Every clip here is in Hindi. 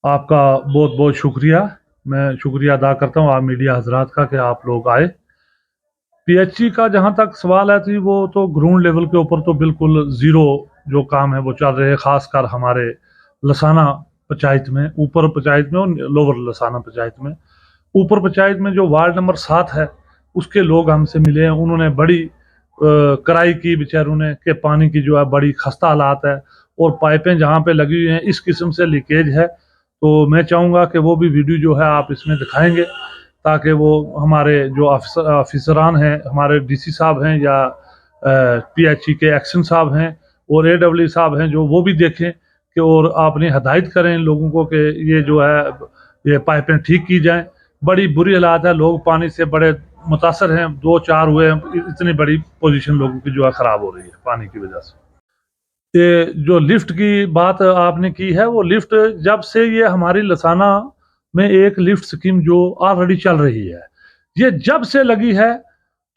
आपका बहुत बहुत शुक्रिया। मैं शुक्रिया अदा करता हूँ आप मीडिया हजरात का कि आप लोग आए। पीएचई का जहाँ तक सवाल है तो वो तो ग्राउंड लेवल के ऊपर तो बिल्कुल ज़ीरो जो काम है वो चल रहे हैं, ख़ासकर हमारे लसाना पंचायत में, ऊपर पंचायत में और लोअर लसाना पंचायत में। ऊपर पंचायत में जो वार्ड नंबर 7 है उसके लोग हमसे मिले हैं, उन्होंने बड़ी कराई की बेचारों ने कि पानी की जो है बड़ी खस्ता हालात है और पाइपें जहाँ पे लगी हुई हैं इस किस्म से लीकेज है। तो मैं चाहूँगा कि वो भी वीडियो जो है आप इसमें दिखाएंगे ताकि वो हमारे जो अफसरान हैं, हमारे डीसी साहब हैं या पीएचई के एक्शन साहब हैं और एडब्ल्यू साहब हैं, जो वो भी देखें कि और आपने हदायत करें लोगों को कि ये जो है ये पाइपें ठीक की जाएं। बड़ी बुरी हालात है, लोग पानी से बड़े मुतासर हैं, 2-4 हुए हैं, इतनी बड़ी पोजीशन लोगों की जो है ख़राब हो रही है पानी की वजह से। ये जो लिफ्ट की बात आपने की है, वो लिफ्ट जब से ये हमारी लसाना में एक लिफ्ट स्कीम जो ऑलरेडी चल रही है, ये जब से लगी है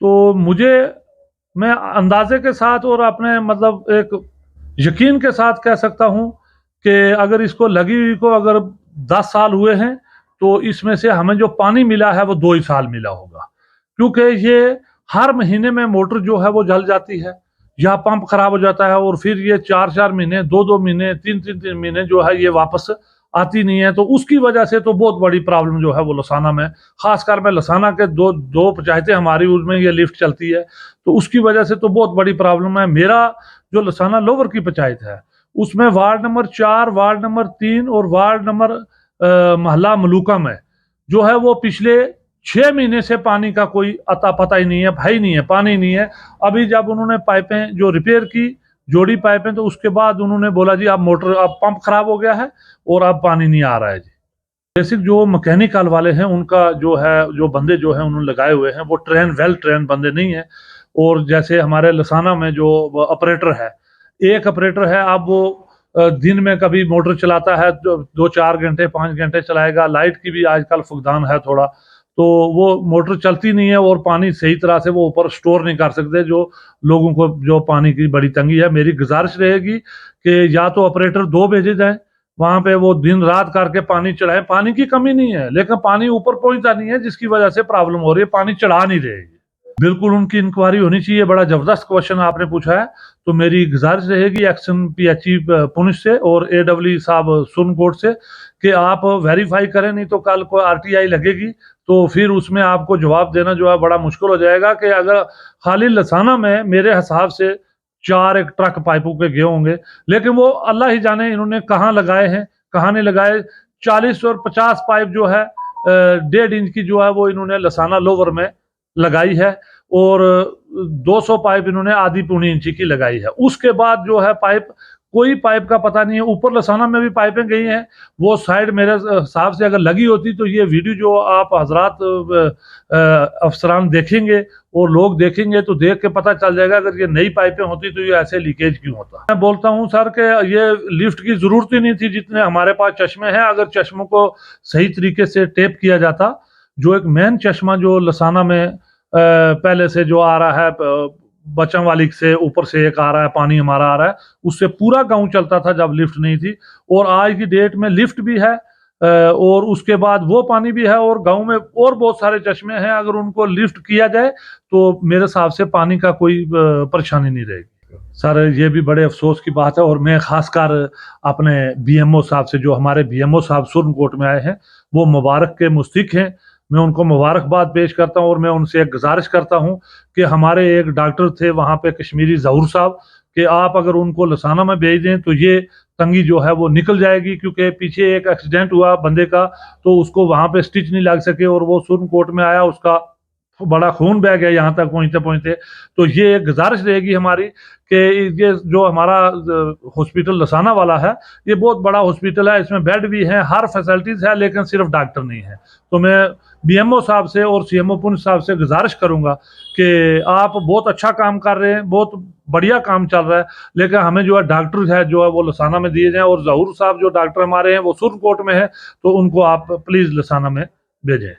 तो मुझे, मैं अंदाजे के साथ और अपने मतलब एक यकीन के साथ कह सकता हूँ कि अगर इसको लगी हुई को अगर 10 साल हुए हैं तो इसमें से हमें जो पानी मिला है वो 2 ही साल मिला होगा, क्योंकि ये हर महीने में मोटर जो है वो जल जाती है या पंप खराब हो जाता है और फिर ये 4-4 महीने, 2-2 महीने, 3-3 महीने जो है ये वापस आती नहीं है। तो उसकी वजह से तो बहुत बड़ी प्रॉब्लम जो है वो लसाना में, खासकर मैं लसाना के दो पंचायतें हमारी उसमें ये लिफ्ट चलती है, तो उसकी वजह से तो बहुत बड़ी प्रॉब्लम है। मेरा जो लसाना लोवर की पंचायत है उसमें वार्ड नंबर 4, वार्ड नंबर 3 और वार्ड नंबर मोहल्ला मलूका में जो है वो पिछले 6 महीने से पानी का कोई अता पता ही नहीं है, भाई नहीं है, पानी नहीं है। अभी जब उन्होंने पाइपें जो रिपेयर की, जोड़ी पाइपें, तो उसके बाद उन्होंने बोला जी अब मोटर, अब पंप खराब हो गया है और अब पानी नहीं आ रहा है जी। बेसिक जो मैकेनिकल वाले हैं उनका जो है, जो बंदे जो हैं उन्होंने लगाए हुए हैं वो वेल ट्रेन बंदे नहीं है। और जैसे हमारे लसाना में जो ऑपरेटर है, एक ऑपरेटर है, अब वो दिन में कभी मोटर चलाता है, 2-4 घंटे 5 घंटे चलाएगा, लाइट की भी आजकल फुकदान है थोड़ा, तो वो मोटर चलती नहीं है और पानी सही तरह से वो ऊपर स्टोर नहीं कर सकते, जो लोगों को जो पानी की बड़ी तंगी है। मेरी गुजारिश रहेगी कि या तो ऑपरेटर 2 भेजे जाए, वहां पे वो दिन रात करके पानी चढ़ाए। पानी की कमी नहीं है लेकिन पानी ऊपर पहुंचता नहीं है, जिसकी वजह से प्रॉब्लम हो रही है, पानी चढ़ा नहीं रहेगी। बिल्कुल उनकी इंक्वायरी होनी चाहिए। बड़ा जबरदस्त क्वेश्चन आपने पूछा है। तो मेरी गुजारिश रहेगी एक्शन पीएचई पुलिस से और एडब्ल्यू साहब सुरनकोट से कि आप वेरीफाई करें, नहीं तो कल को आरटीआई लगेगी तो फिर उसमें आपको जवाब देना जो है बड़ा मुश्किल हो जाएगा। कि अगर खाली लसाना में मेरे हिसाब से 4 एक ट्रक पाइपों के गए होंगे, लेकिन वो अल्लाह ही जाने इन्होंने कहाँ लगाए हैं, कहाँ नहीं लगाए। 40 और 50 पाइप जो है 1.5 इंच की जो है वो इन्होंने लसाना लोवर में लगाई है और 200 पाइप इन्होंने आधी पौनी इंची की लगाई है। उसके बाद जो है पाइप, कोई पाइप का पता नहीं है। ऊपर लसाना में भी पाइपें गई हैं, वो साइड मेरे हिसाब से अगर लगी होती तो ये वीडियो जो आप हजरात अफसरान देखेंगे और लोग देखेंगे तो देख के पता चल जाएगा, अगर ये नई पाइपें होती तो ये ऐसे लीकेज क्यों होता। मैं बोलता हूँ सर कि ये लिफ्ट की जरूरत ही नहीं थी, जितने हमारे पास चश्मे हैं। अगर चश्मों को सही तरीके से टेप किया जाता, जो एक मेन चश्मा जो लसाना में पहले से जो आ रहा है, बचन वाली से ऊपर से एक आ रहा है, पानी हमारा आ रहा है, उससे पूरा गांव चलता था जब लिफ्ट नहीं थी। और आज की डेट में लिफ्ट भी है और उसके बाद वो पानी भी है और गांव में और बहुत सारे चश्मे हैं। अगर उनको लिफ्ट किया जाए तो मेरे हिसाब से पानी का कोई परेशानी नहीं रहेगी। सर ये भी बड़े अफसोस की बात है और मैं खासकर अपने बीएमओ साहब से, जो हमारे बीएमओ साहब सुरनकोट में आए हैं, वो मुबारक के मुस्तहिक हैं। मैं उनको मुबारकबाद पेश करता हूँ और मैं उनसे एक गुजारिश करता हूँ कि हमारे एक डॉक्टर थे वहाँ पे कश्मीरी ज़हूर साहब, कि आप अगर उनको लसाना में भेज दें तो ये तंगी जो है वो निकल जाएगी। क्योंकि पीछे एक एक्सीडेंट हुआ बंदे का, तो उसको वहाँ पे स्टिच नहीं लग सके और वो सुरनकोट में आया, उसका बड़ा खून बह गया यहाँ तक पहुँचते पहुँचते। तो ये एक गुजारिश रहेगी हमारी कि ये जो हमारा हॉस्पिटल लसाना वाला है, ये बहुत बड़ा हॉस्पिटल है, इसमें बेड भी हैं, हर फैसिलिटीज है, लेकिन सिर्फ डॉक्टर नहीं है। तो मैं बीएमओ साहब से और सीएमओ पुंछ साहब से गुजारिश करूंगा कि आप बहुत अच्छा काम कर रहे हैं, बहुत बढ़िया काम चल रहा है, लेकिन हमें जो है डॉक्टर है जो है वो लसाना में दिए जाएं। और ज़हूर साहब जो डॉक्टर हमारे हैं वो सुरनकोट में है, तो उनको आप प्लीज लसाना में भेजें।